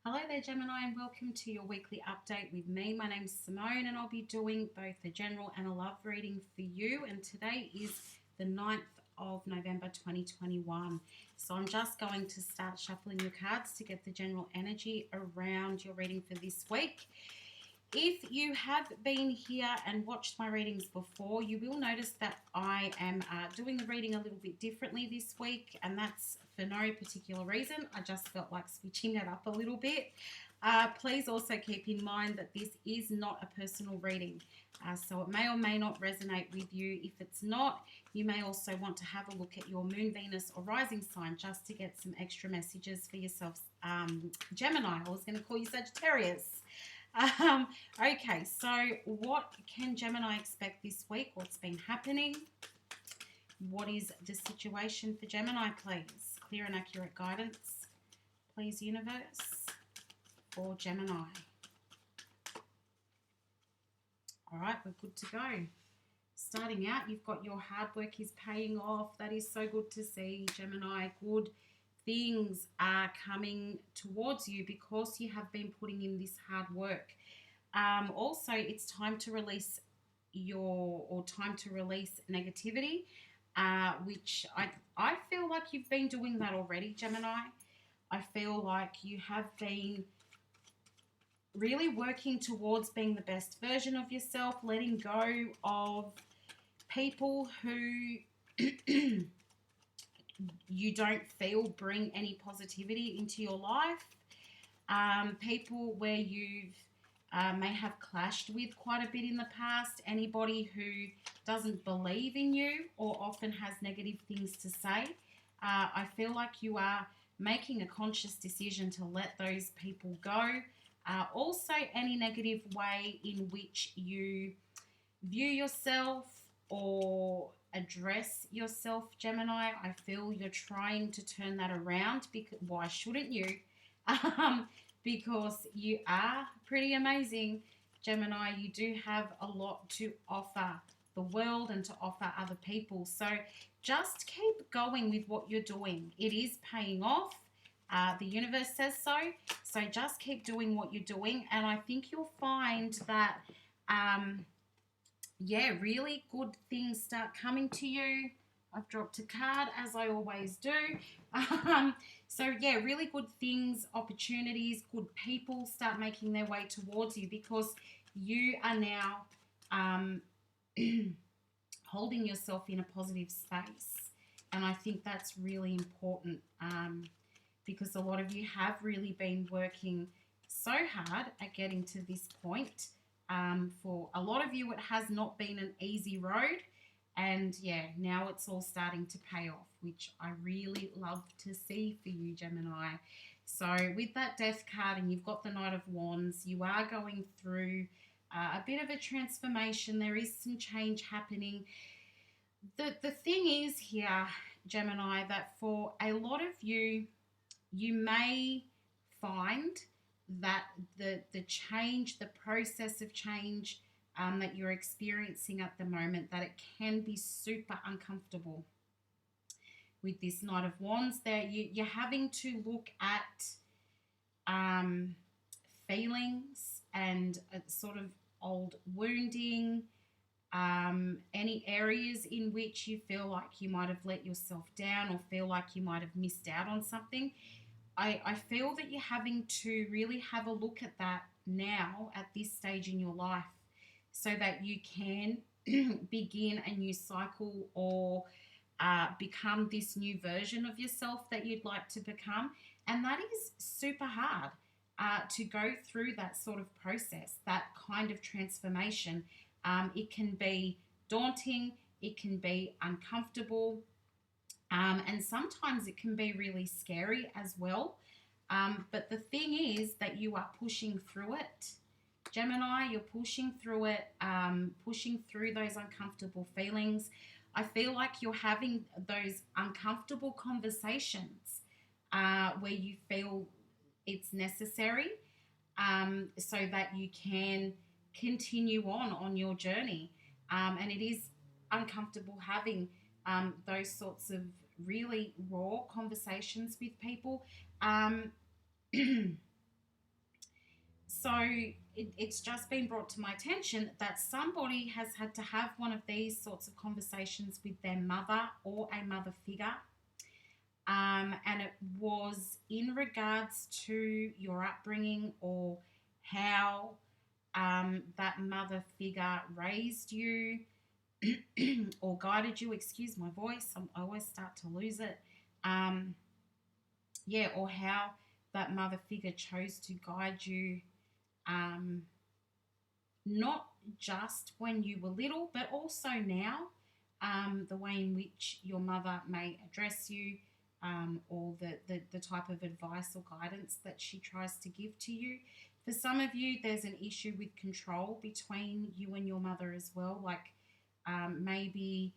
Hello there, Gemini, and welcome to your weekly update with me. My name's Simone, and I'll be doing both a general and a love reading for you. And today is the 9th of November 2021. So I'm just going to start shuffling your cards to get the general energy around your reading for this week. If you have been here and watched my readings before, you will notice that I am doing the reading a little bit differently this week, and that's for no particular reason. I just felt like switching it up a little bit. Please also keep in mind that this is not a personal reading, so it may or may not resonate with you. If it's not, you may also want to have a look at your moon, Venus, or rising sign just to get some extra messages for yourself. Gemini, I was going to call you Sagittarius. Okay, so what can Gemini expect this week? What's been happening? What is the situation for Gemini, please? Clear and accurate guidance, please, universe, for Gemini. All right, we're good to go. Starting out, you've got your hard work is paying off. That is so good to see, Gemini. Good things are coming towards you because you have been putting in this hard work. Also, it's time to release time to release negativity, which I feel like you've been doing that already, Gemini. I feel like you have been really working towards being the best version of yourself, letting go of people who you don't feel bring any positivity into your life. People where you've may have clashed with quite a bit in the past. Anybody who doesn't believe in you or often has negative things to say. I feel like you are making a conscious decision to let those people go. Also, any negative way in which you view yourself or address yourself, Gemini, I feel you're trying to turn that around. Because why shouldn't you? Because you are pretty amazing, Gemini. You do have a lot to offer the world and to offer other people. So just keep going with what you're doing. It is paying off. The universe says so. So just keep doing what you're doing. And I think you'll find that, really good things start coming to you. I've dropped a card, as I always do. Really good things, opportunities, good people start making their way towards you because you are now holding yourself in a positive space. And I think that's really important because a lot of you have really been working so hard at getting to this point. For a lot of you, it has not been an easy road. And now it's all starting to pay off, which I really love to see for you, Gemini. So with that Death card and you've got the Knight of Wands, you are going through a bit of a transformation. There is some change happening. The thing is here, Gemini, that for a lot of you, you may find that the change, the process of change that you're experiencing at the moment, that it can be super uncomfortable. With this Knight of Wands there, you're having to look at feelings and sort of old wounding, any areas in which you feel like you might have let yourself down or feel like you might have missed out on something. I feel that you're having to really have a look at that now at this stage in your life so that you can begin a new cycle or become this new version of yourself that you'd like to become. And that is super hard to go through that sort of process, that kind of transformation. It can be daunting, it can be uncomfortable, and sometimes it can be really scary as well. But the thing is that you are pushing through it. Gemini, you're pushing through it, pushing through those uncomfortable feelings. I feel like you're having those uncomfortable conversations where you feel it's necessary so that you can continue on your journey. And it is uncomfortable having those sorts of really raw conversations with people. So it's just been brought to my attention that somebody has had to have one of these sorts of conversations with their mother or a mother figure. And it was in regards to your upbringing or how that mother figure raised you or guided you. Excuse my voice, I always start to lose it. Yeah, or how that mother figure chose to guide you, not just when you were little, but also now, the way in which your mother may address you, or the type of advice or guidance that she tries to give to you. For some of you, there's an issue with control between you and your mother as well. Like maybe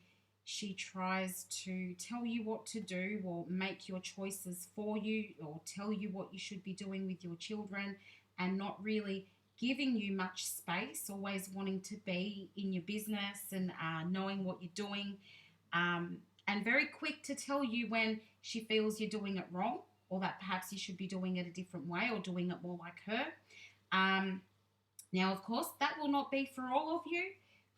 she tries to tell you what to do or make your choices for you or tell you what you should be doing with your children and not really giving you much space, always wanting to be in your business and knowing what you're doing, and very quick to tell you when she feels you're doing it wrong or that perhaps you should be doing it a different way or doing it more like her. Now, of course, that will not be for all of you,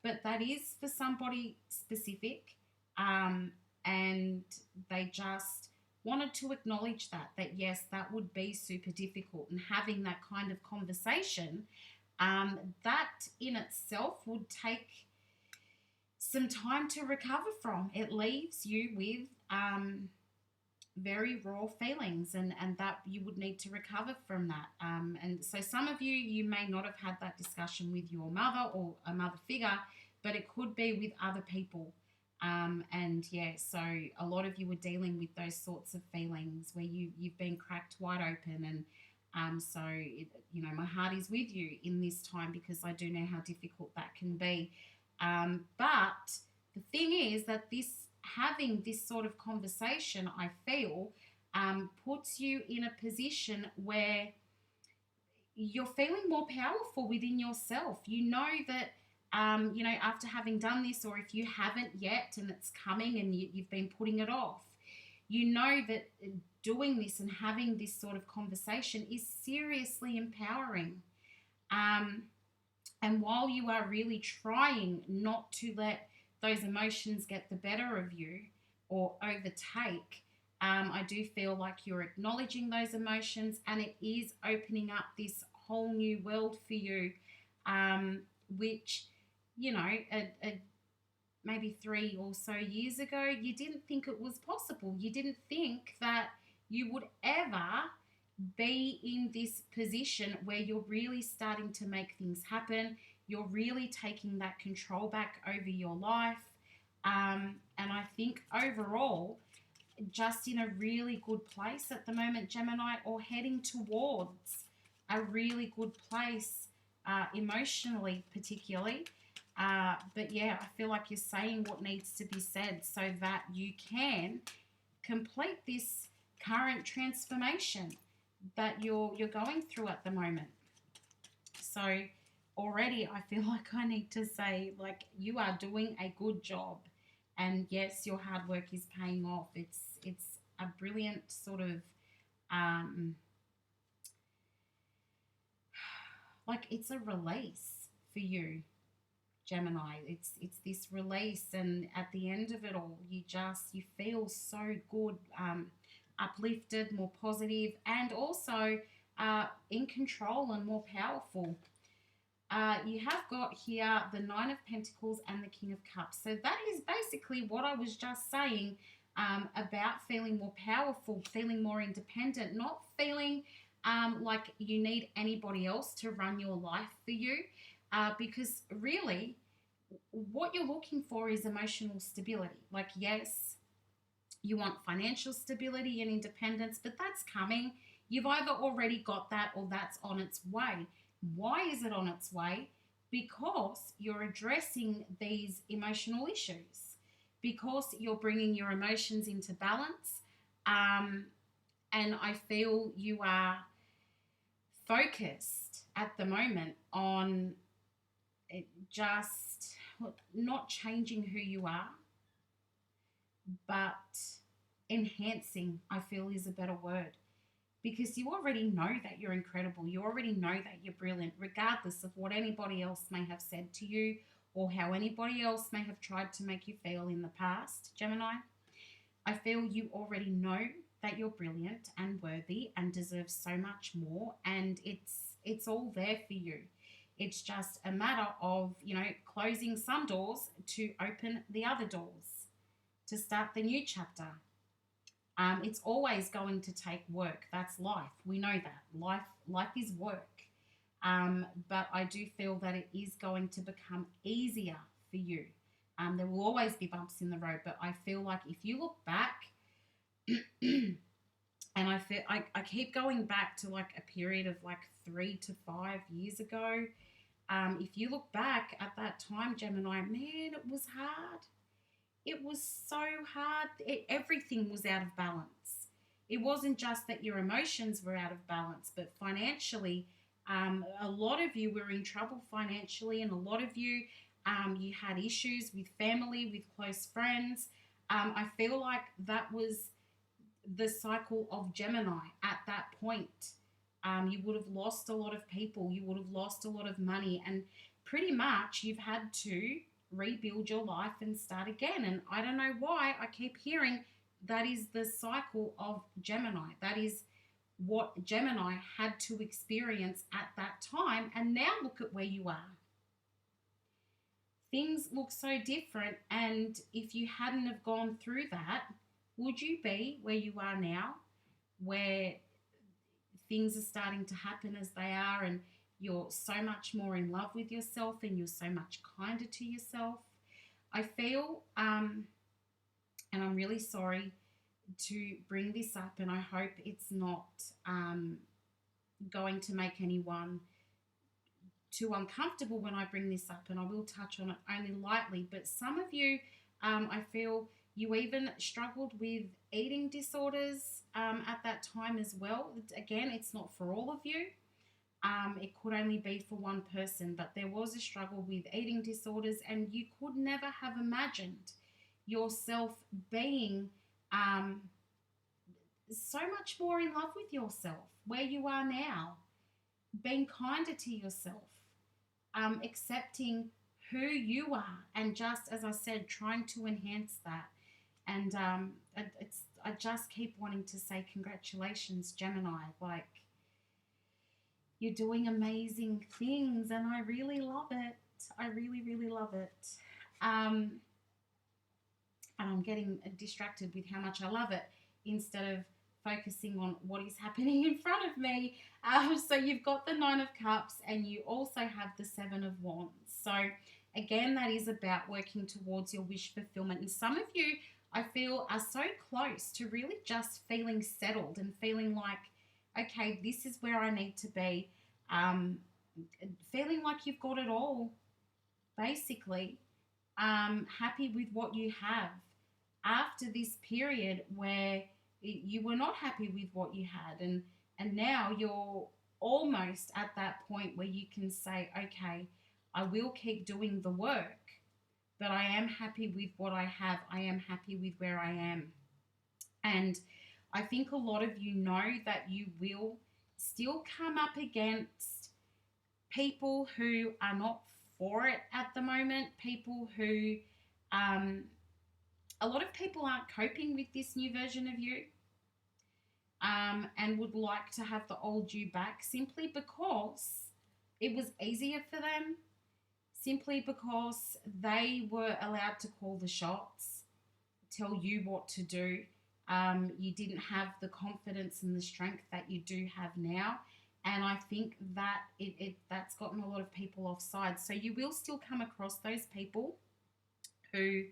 but that is for somebody specific. And they just wanted to acknowledge that yes, that would be super difficult, and having that kind of conversation, that in itself would take some time to recover from. It leaves you with very raw feelings, and that you would need to recover from that. And so some of you may not have had that discussion with your mother or a mother figure, but it could be with other people. And yeah, so a lot of you are dealing with those sorts of feelings where you've been cracked wide open. And so, my heart is with you in this time because I do know how difficult that can be. But the thing is that having this sort of conversation, I feel, puts you in a position where you're feeling more powerful within yourself. You know that, after having done this, or if you haven't yet and it's coming and you've been putting it off, you know that doing this and having this sort of conversation is seriously empowering. And while you are really trying not to let those emotions get the better of you or overtake, I do feel like you're acknowledging those emotions, and it is opening up this whole new world for you, which, maybe 3 or so years ago, you didn't think it was possible. You didn't think that you would ever be in this position where you're really starting to make things happen. You're really taking that control back over your life. And I think overall, just in a really good place at the moment, Gemini, or heading towards a really good place, emotionally particularly. But yeah, I feel like you're saying what needs to be said so that you can complete this current transformation that you're going through at the moment. So already I feel like I need to say, like, you are doing a good job, and yes, your hard work is paying off. It's a brilliant sort of like, it's a release for you, Gemini. It's this release, and at the end of it all, you feel so good, uplifted, more positive, and also in control and more powerful. You have got here the Nine of Pentacles and the King of Cups. So that is basically what I was just saying, about feeling more powerful, feeling more independent, not feeling like you need anybody else to run your life for you, because really what you're looking for is emotional stability. Like, yes, you want financial stability and independence, but that's coming. You've either already got that or that's on its way. Why is it on its way? Because you're addressing these emotional issues, because you're bringing your emotions into balance. And I feel you are focused at the moment on just not changing who you are, but enhancing, I feel, is a better word. because you already know that you're incredible. You already know that you're brilliant, regardless of what anybody else may have said to you or how anybody else may have tried to make you feel in the past, Gemini. I feel you already know that you're brilliant and worthy and deserve so much more, and it's all there for you. It's just a matter of, closing some doors to open the other doors to start the new chapter. It's always going to take work. That's life. We know that. Life is work. But I do feel that it is going to become easier for you. There will always be bumps in the road, but I feel like if you look back, and I keep going back to like a period of like 3 to 5 years ago. If you look back at that time, Gemini, man, it was hard. It was so hard. Everything was out of balance. It wasn't just that your emotions were out of balance, but financially, a lot of you were in trouble financially, and a lot of you, you had issues with family, with close friends. I feel like that was the cycle of Gemini at that point. You would have lost a lot of people, you would have lost a lot of money, and pretty much you've had to rebuild your life and start again. And I don't know why I keep hearing that is the cycle of Gemini. That is what Gemini had to experience at that time. And now look at where you are. Things look so different. And if you hadn't have gone through that, would you be where you are now, where things are starting to happen as they are, and you're so much more in love with yourself and you're so much kinder to yourself? I feel, and I'm really sorry to bring this up, and I hope it's not going to make anyone too uncomfortable when I bring this up, and I will touch on it only lightly. But some of you, I feel you even struggled with eating disorders at that time as well. Again, it's not for all of you. It could only be for one person, but there was a struggle with eating disorders, and you could never have imagined yourself being so much more in love with yourself, where you are now, being kinder to yourself, accepting who you are, and just, as I said, trying to enhance that. And I just keep wanting to say congratulations, Gemini. Like, you're doing amazing things, and I really love it. I really, really love it. And I'm getting distracted with how much I love it instead of focusing on what is happening in front of me. So you've got the 9 of Cups, and you also have the 7 of Wands. So again, that is about working towards your wish fulfillment. And some of you, I feel, are so close to really just feeling settled and feeling like, okay, this is where I need to be. Feeling like you've got it all, basically. Happy with what you have after this period where you were not happy with what you had, and now you're almost at that point where you can say, okay, I will keep doing the work, but I am happy with what I have. I am happy with where I am. And I think a lot of you know that you will still come up against people who are not for it at the moment, people who, a lot of people aren't coping with this new version of you, and would like to have the old you back, simply because it was easier for them, simply because they were allowed to call the shots, tell you what to do. You didn't have the confidence and the strength that you do have now. And I think that that's gotten a lot of people offside. So you will still come across those people who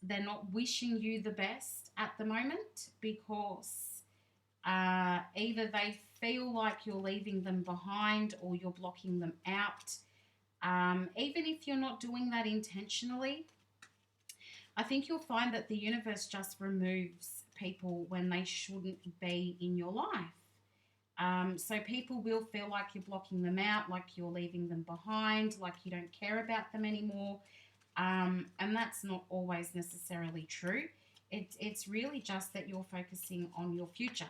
they're not wishing you the best at the moment, because either they feel like you're leaving them behind or you're blocking them out. Even if you're not doing that intentionally, I think you'll find that the universe just removes people when they shouldn't be in your life. So people will feel like you're blocking them out, like you're leaving them behind, like you don't care about them anymore. And that's not always necessarily true. it's really just that you're focusing on your future.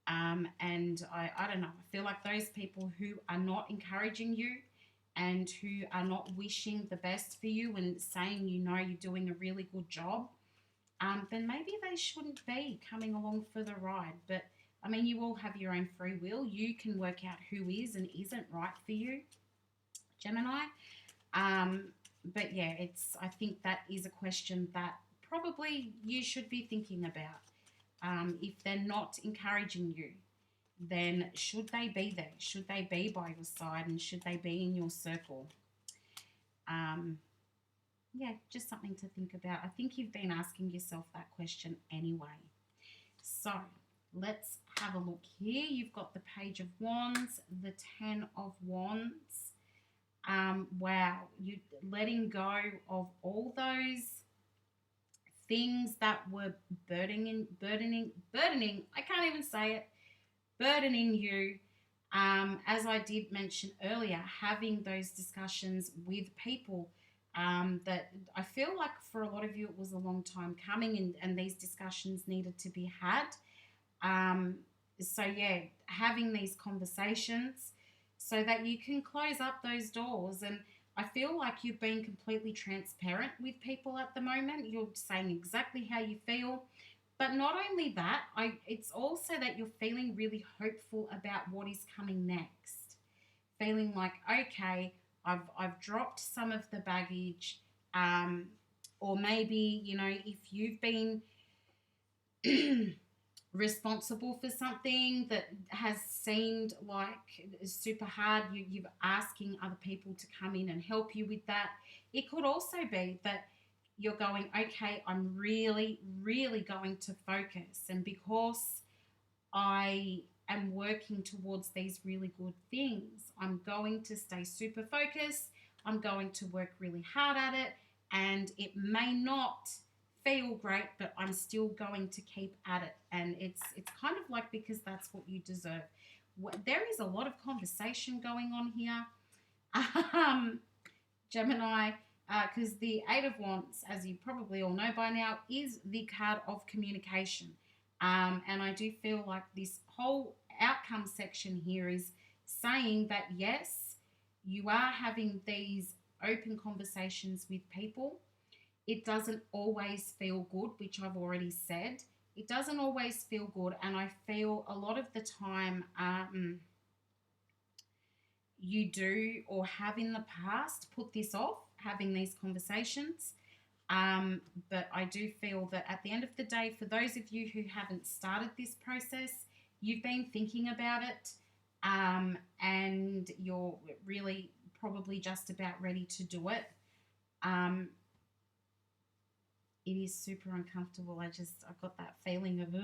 And I don't know, I feel like those people who are not encouraging you and who are not wishing the best for you and saying, you're doing a really good job, then maybe they shouldn't be coming along for the ride. But I mean, you all have your own free will. You can work out who is and isn't right for you, Gemini. But yeah, I think that is a question that probably you should be thinking about. If they're not encouraging you, then should they be there? Should they be by your side, and should they be in your circle? Yeah, just something to think about. I think you've been asking yourself that question anyway. So let's have a look here. You've got the Page of Wands, the Ten of Wands. Wow, you're letting go of all those things that were burdening, I can't even say it, burdening you. As I did mention earlier, having those discussions with people that I feel like for a lot of you it was a long time coming, and these discussions needed to be had. So yeah, having these conversations so that you can close up those doors. And I feel like you've been completely transparent with people at the moment. You're saying exactly how you feel. But not only that, it's also that you're feeling really hopeful about what is coming next. Feeling like, okay, I've dropped some of the baggage. Or maybe, if you've been responsible for something that has seemed like super hard, you're asking other people to come in and help you with that. It could also be that you're going, okay, I'm really, really going to focus, and because I am working towards these really good things, I'm going to stay super focused. I'm going to work really hard at it, and it may not feel great, but I'm still going to keep at it. And it's kind of like, because that's what you deserve. There is a lot of conversation going on here, Gemini, because the Eight of Wands, as you probably all know by now, is the card of communication. And I do feel like this whole outcome section here is saying that yes, you are having these open conversations with people. It doesn't always feel good, which I've already said. It doesn't always feel good, and I feel a lot of the time you do or have in the past put this off, having these conversations. But I do feel that at the end of the day, for those of you who haven't started this process, you've been thinking about it, and you're really probably just about ready to do it. It is super uncomfortable. I've got that feeling of,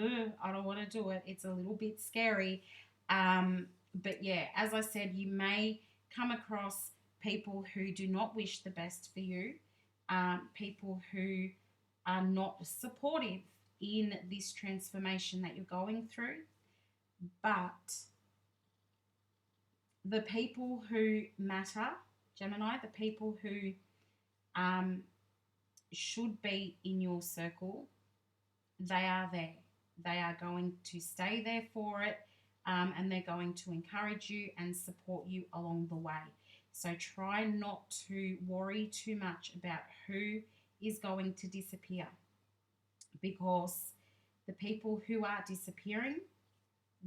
I don't want to do it. It's a little bit scary. But yeah, as I said, you may come across people who do not wish the best for you, people who are not supportive in this transformation that you're going through. But the people who matter, Gemini, the people who should be in your circle, they are there. They are going to stay there for it, and they're going to encourage you and support you along the way. So try not to worry too much about who is going to disappear, because the people who are disappearing,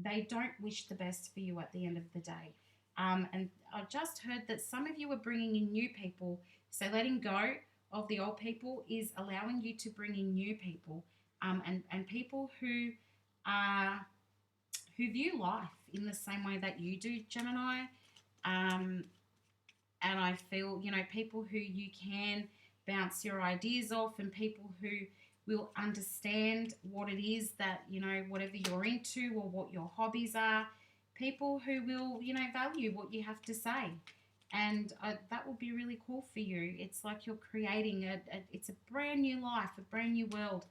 they don't wish the best for you at the end of the day. And I've just heard that some of you are bringing in new people. So letting go of the old people is allowing you to bring in new people, and people who view life in the same way that you do, Gemini. And I feel, people who you can bounce your ideas off, and people who will understand what it is that, whatever you're into or what your hobbies are, people who will, value what you have to say. And that will be really cool for you. It's like you're creating it's a brand new life, a brand new world,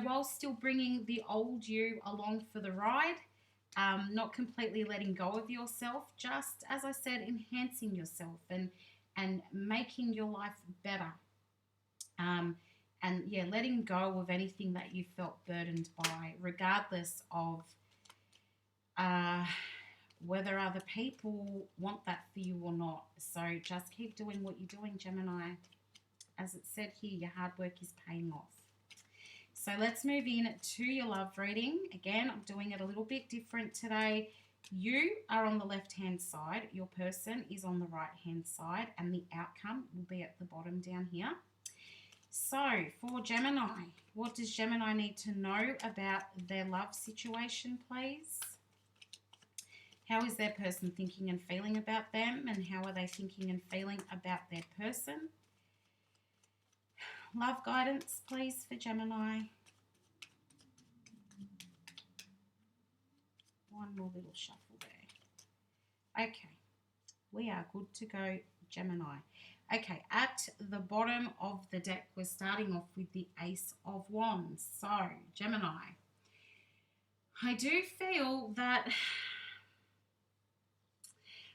while still bringing the old you along for the ride, not completely letting go of yourself, just, as I said, enhancing yourself and making your life better. And yeah, letting go of anything that you felt burdened by, regardless of whether other people want that for you or not. So just keep doing what you're doing, Gemini. As it said here, your hard work is paying off. So let's move in to your love reading. Again, I'm doing it a little bit different today. You are on the left-hand side. Your person is on the right-hand side. And the outcome will be at the bottom down here. So for Gemini, what does Gemini need to know about their love situation, please? How is their person thinking and feeling about them? And how are they thinking and feeling about their person? Love guidance, please, for Gemini. One more little shuffle there. Okay, we are good to go, Gemini. Okay, at the bottom of the deck, we're starting off with the Ace of Wands. So, Gemini, I do feel that...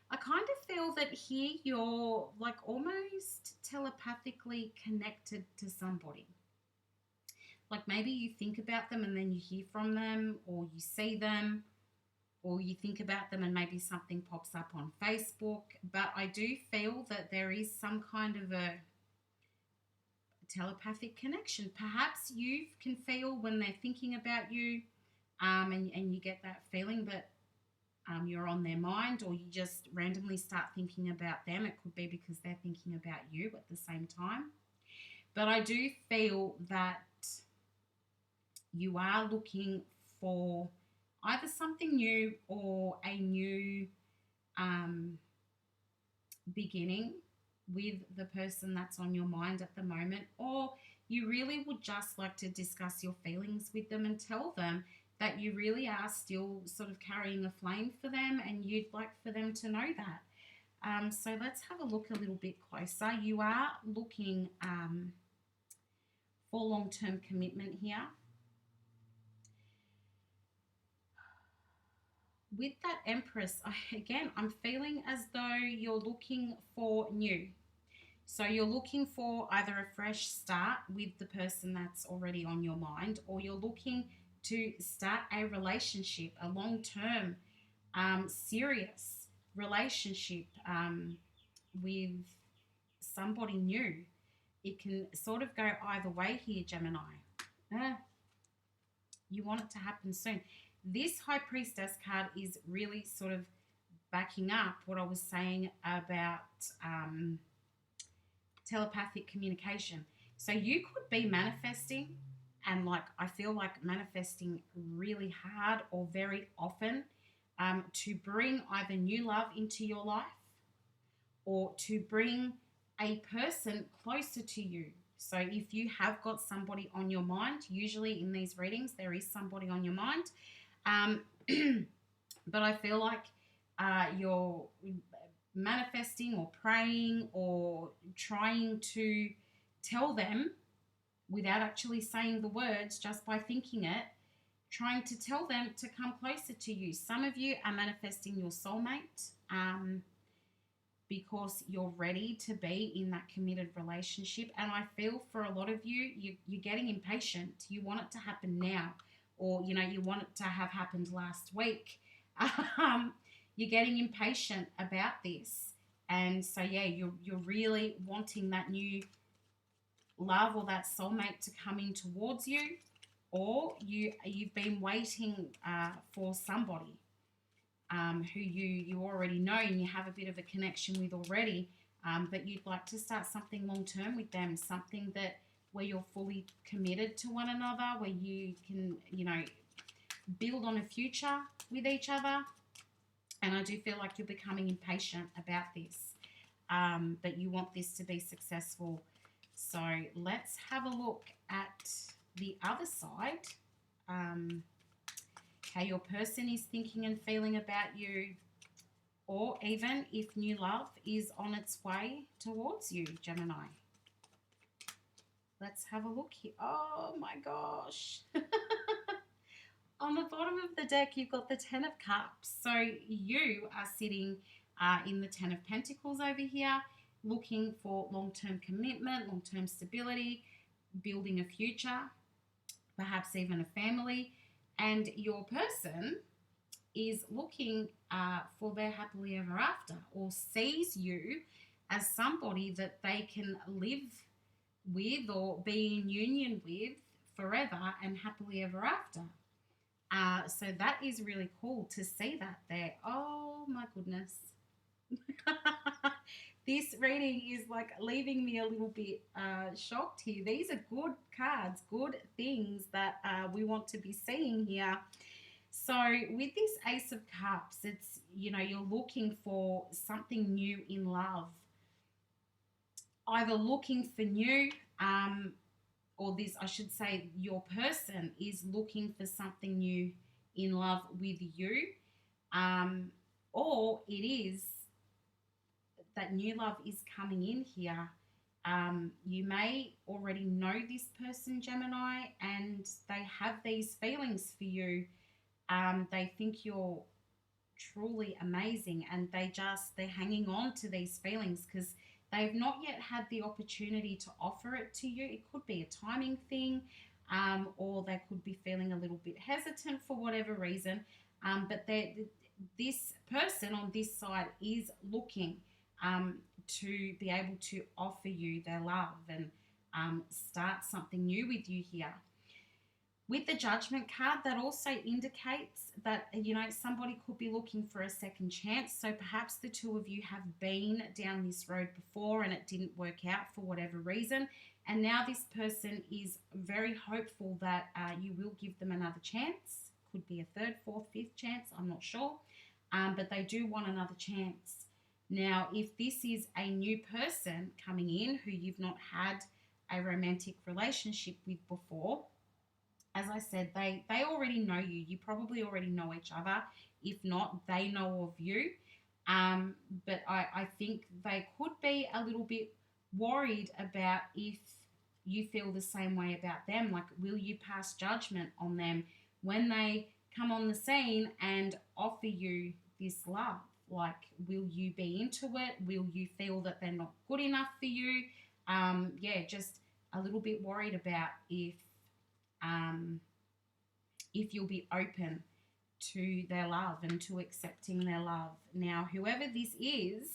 I kind of feel that here you're like almost telepathically connected to somebody. Like maybe you think about them and then you hear from them, or you see them, or you think about them and maybe something pops up on Facebook. But I do feel that there is some kind of a telepathic connection. Perhaps you can feel when they're thinking about you, and you get that feeling that you're on their mind, or you just randomly start thinking about them. It could be because they're thinking about you at the same time. But I do feel that you are looking for either something new or a new beginning with the person that's on your mind at the moment, or you really would just like to discuss your feelings with them and tell them that you really are still sort of carrying a flame for them and you'd like for them to know that. So let's have a look a little bit closer. You are looking for long-term commitment here. With that Empress, I'm feeling as though you're looking for new. So you're looking for either a fresh start with the person that's already on your mind, or you're looking to start a relationship, a long-term, serious relationship with somebody new. It can sort of go either way here, Gemini. You want it to happen soon. This High Priestess card is really sort of backing up what I was saying about telepathic communication. So you could be manifesting, and like I feel like manifesting really hard or very often to bring either new love into your life or to bring a person closer to you. So if you have got somebody on your mind, usually in these readings there is somebody on your mind, but I feel like you're manifesting or praying or trying to tell them without actually saying the words, just by thinking it, trying to tell them to come closer to you. Some of you are manifesting your soulmate because you're ready to be in that committed relationship. And I feel for a lot of you, you're getting impatient. You want it to happen now, or, you know, you want it to have happened last week. You're getting impatient about this. And so, yeah, you're really wanting that new love or that soulmate to come in towards you, or you've been waiting for somebody who you already know and you have a bit of a connection with already, but you'd like to start something long-term with them, something that where you're fully committed to one another, where you can, you know, build on a future with each other. And I do feel like you're becoming impatient about this, but you want this to be successful. So let's have a look at the other side, how your person is thinking and feeling about you, or even if new love is on its way towards you, Gemini. Let's have a look here. Oh my gosh. On the bottom of the deck, you've got the Ten of Cups. So you are sitting in the Ten of Pentacles over here, looking for long-term commitment, long-term stability, building a future, perhaps even a family, and your person is looking for their happily ever after, or sees you as somebody that they can live with or be in union with forever and happily ever after. So that is really cool to see that there. Oh my goodness. This reading is like leaving me a little bit shocked here. These are good cards, good things that we want to be seeing here. So with this Ace of Cups, it's, you know, you're looking for something new in love. Either looking for new, or this, I should say, your person is looking for something new in love with you, or it is that new love is coming in here. You may already know this person, Gemini, and they have these feelings for you. They think you're truly amazing, and they're hanging on to these feelings because they've not yet had the opportunity to offer it to you. It could be a timing thing, or they could be feeling a little bit hesitant for whatever reason. But this person on this side is looking to be able to offer you their love and start something new with you here. With the Judgment card, that also indicates that, you know, somebody could be looking for a second chance. So perhaps the two of you have been down this road before and it didn't work out for whatever reason. And now this person is very hopeful that you will give them another chance. Could be a third, fourth, fifth chance, I'm not sure. But they do want another chance. Now, if this is a new person coming in who you've not had a romantic relationship with before, as I said, they already know you. You probably already know each other. If not, they know of you. But I think they could be a little bit worried about if you feel the same way about them. Like, will you pass judgment on them when they come on the scene and offer you this love? Like, will you be into it? Will you feel that they're not good enough for you? Just a little bit worried about if you'll be open to their love and to accepting their love. Now, whoever this is,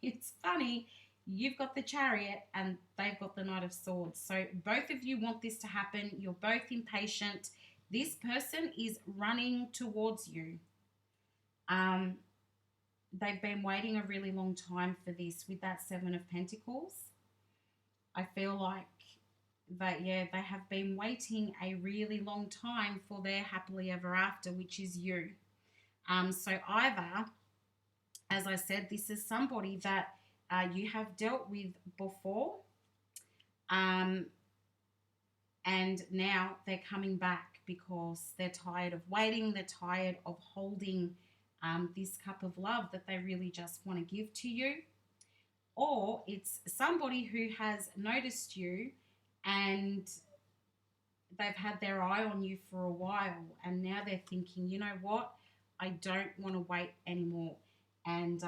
it's funny, you've got the Chariot and they've got the Knight of Swords. So both of you want this to happen. You're both impatient. This person is running towards you. They've been waiting a really long time for this with that Seven of Pentacles. I feel like they have been waiting a really long time for their happily ever after, which is you. So either, as I said, this is somebody that you have dealt with before, and now they're coming back because they're tired of waiting, they're tired of holding this cup of love that they really just want to give to you. Or it's somebody who has noticed you and they've had their eye on you for a while, and now they're thinking, you know what, I don't want to wait anymore. And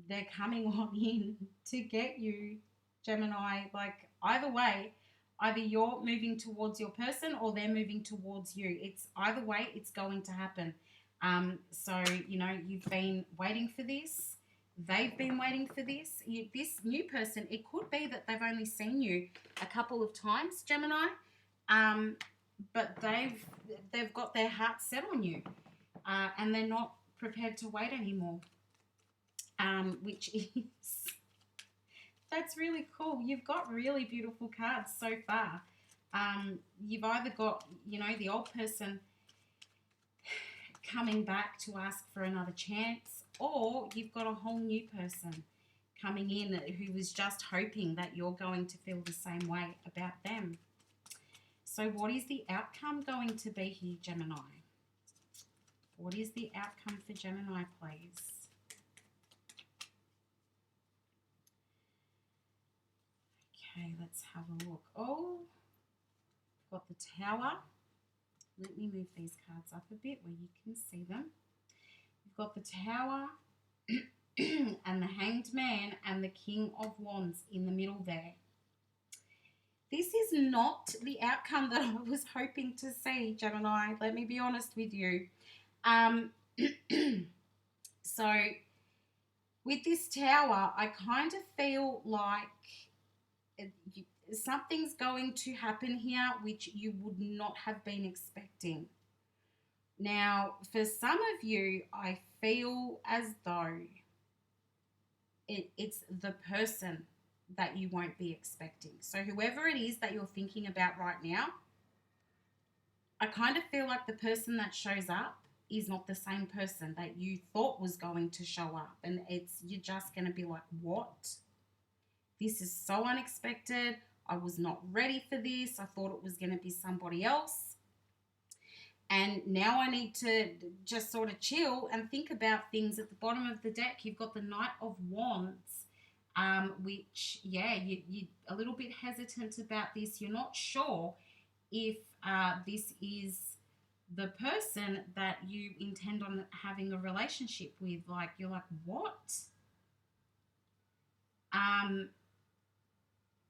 they're coming on in to get you, Gemini. Like, either way, either you're moving towards your person or they're moving towards you. It's either way, it's going to happen. So, you know, you've been waiting for this. They've been waiting for this. This new person, it could be that they've only seen you a couple of times, Gemini, but they've got their heart set on you, and they're not prepared to wait anymore, which is, that's really cool. You've got really beautiful cards so far. You've either got, you know, the old person coming back to ask for another chance, or you've got a whole new person coming in who was just hoping that you're going to feel the same way about them. So what is the outcome going to be here, Gemini? What is the outcome for Gemini, please? Okay, let's have a look. Oh, I've got the Tower. Let me move these cards up a bit where you can see them. We've got the Tower, and the Hanged Man and the King of Wands in the middle there. This is not the outcome that I was hoping to see, Gemini. Let me be honest with you. So with this Tower, I kind of feel like something's going to happen here which you would not have been expecting. Now, for some of you, I feel as though it's the person that you won't be expecting. So whoever it is that you're thinking about right now, I kind of feel like the person that shows up is not the same person that you thought was going to show up. And you're just going to be like, what? This is so unexpected. I was not ready for this. I thought it was going to be somebody else. And now I need to just sort of chill and think about things. At the bottom of the deck, you've got the Knight of Wands, which, yeah, you're a little bit hesitant about this. You're not sure if this is the person that you intend on having a relationship with. Like, you're like, what? And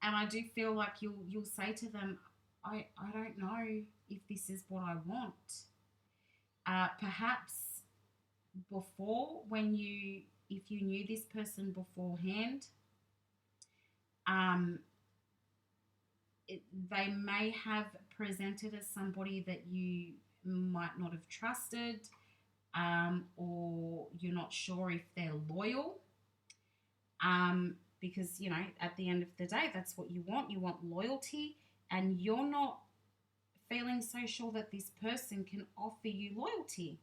I do feel like you'll say to them, I don't know if this is what I want. Perhaps before, if you knew this person beforehand, they may have presented as somebody that you might not have trusted, or you're not sure if they're loyal. Because, you know, at the end of the day, that's what you want. You want loyalty, and you're not feeling so sure that this person can offer you loyalty.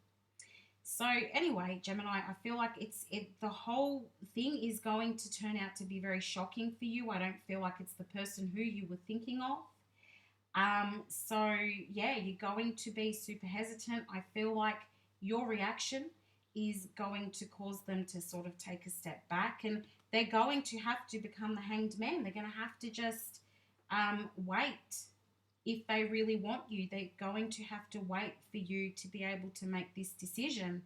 So anyway, Gemini, I feel like the whole thing is going to turn out to be very shocking for you. I don't feel like it's the person who you were thinking of. So yeah, you're going to be super hesitant. I feel like your reaction is going to cause them to sort of take a step back, and they're going to have to become the Hanged Man. They're going to have to just wait. If they really want you, they're going to have to wait for you to be able to make this decision,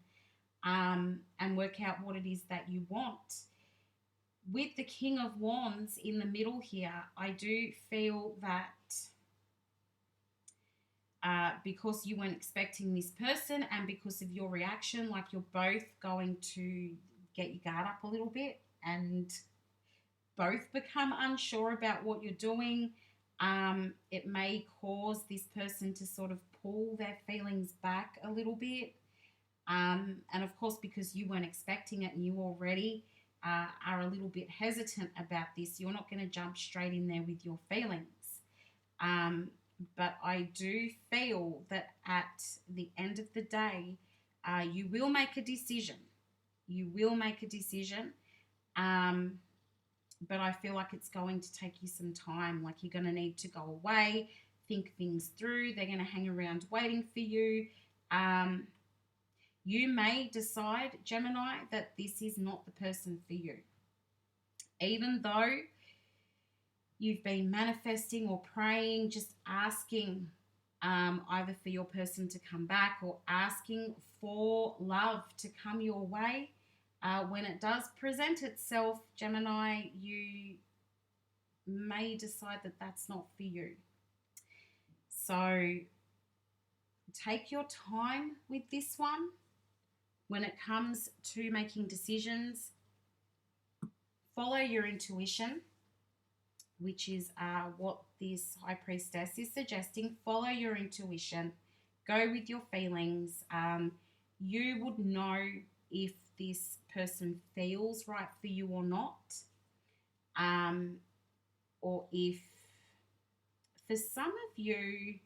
and work out what it is that you want. With the King of Wands in the middle here, I do feel that because you weren't expecting this person, and because of your reaction, like, you're both going to get your guard up a little bit and both become unsure about what you're doing. It may cause this person to sort of pull their feelings back a little bit. And of course, because you weren't expecting it and you already are a little bit hesitant about this, you're not going to jump straight in there with your feelings. But I do feel that at the end of the day, you will make a decision. You will make a decision. But I feel like it's going to take you some time. Like, you're going to need to go away, think things through. They're going to hang around waiting for you. You may decide, Gemini, that this is not the person for you. Even though you've been manifesting or praying, just asking either for your person to come back or asking for love to come your way. When it does present itself, Gemini, you may decide that that's not for you. So take your time with this one. When it comes to making decisions, follow your intuition, which is what this High Priestess is suggesting. Follow your intuition. Go with your feelings. You would know if this person feels right for you or not. Or if, for some of you,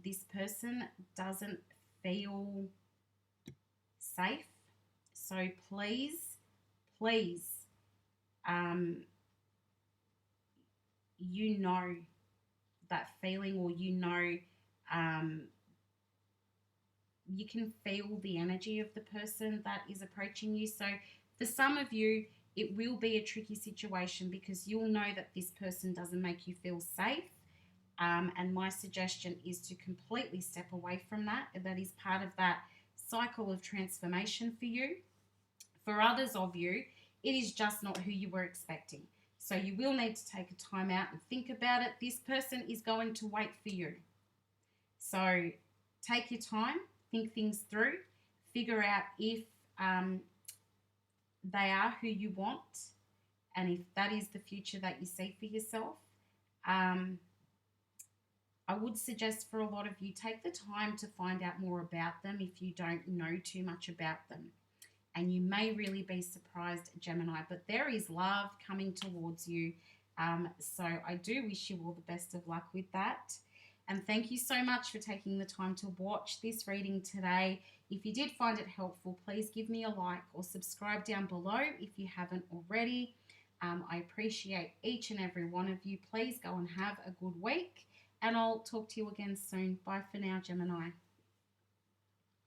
this person doesn't feel safe. So please, you know that feeling, or you know, you can feel the energy of the person that is approaching you. So for some of you, it will be a tricky situation because you'll know that this person doesn't make you feel safe. And my suggestion is to completely step away from that. That is part of that cycle of transformation for you. For others of you, it is just not who you were expecting. So you will need to take a time out and think about it. This person is going to wait for you. So take your time, think things through, figure out if they are who you want and if that is the future that you see for yourself. I would suggest for a lot of you, take the time to find out more about them if you don't know too much about them. And you may really be surprised, Gemini, but there is love coming towards you. So I do wish you all the best of luck with that. And thank you so much for taking the time to watch this reading today. If you did find it helpful, please give me a like or subscribe down below if you haven't already. I appreciate each and every one of you. Please go and have a good week, and I'll talk to you again soon. Bye for now, Gemini.